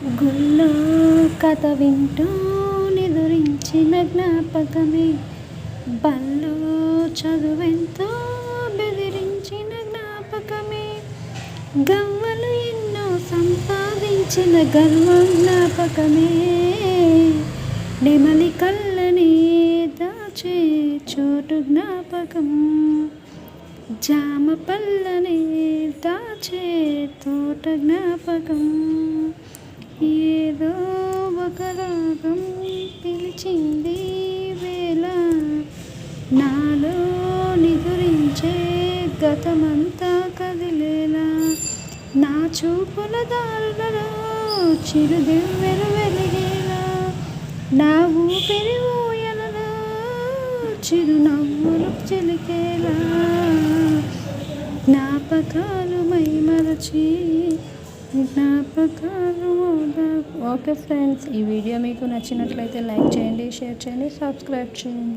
గుళ్ళో కథ వింటూ నిదురించిన జ్ఞాపకమే, బళ్ళో చదువెంతో బెదిరించిన జ్ఞాపకమే, గవ్వలు ఎన్నో సంపాదించిన గర్వం జ్ఞాపకమే, నెమలి కళ్ళని దాచే చోటు జ్ఞాపకం, జామ పళ్ళని దాచే తోట జ్ఞాపకం, ఏదో ఒక రాగం పిలిచింది వేళ, నాలో నిదురించే గతమంతా కదిలేలా, నా చూపుల దారులలో చిరుదివ్వెలు వెలిగేలా, నా ఊపిరి ఊయలలో చిరునవ్వులు చిలికేలా, జ్ఞాపకాలు మైమరచి జ్ఞాపకాలు. ఓకే ఫ్రెండ్స్, ఈ వీడియో మీకు నచ్చినట్లయితే లైక్ చేయండి, షేర్ చేయండి, సబ్స్క్రైబ్ చేయండి.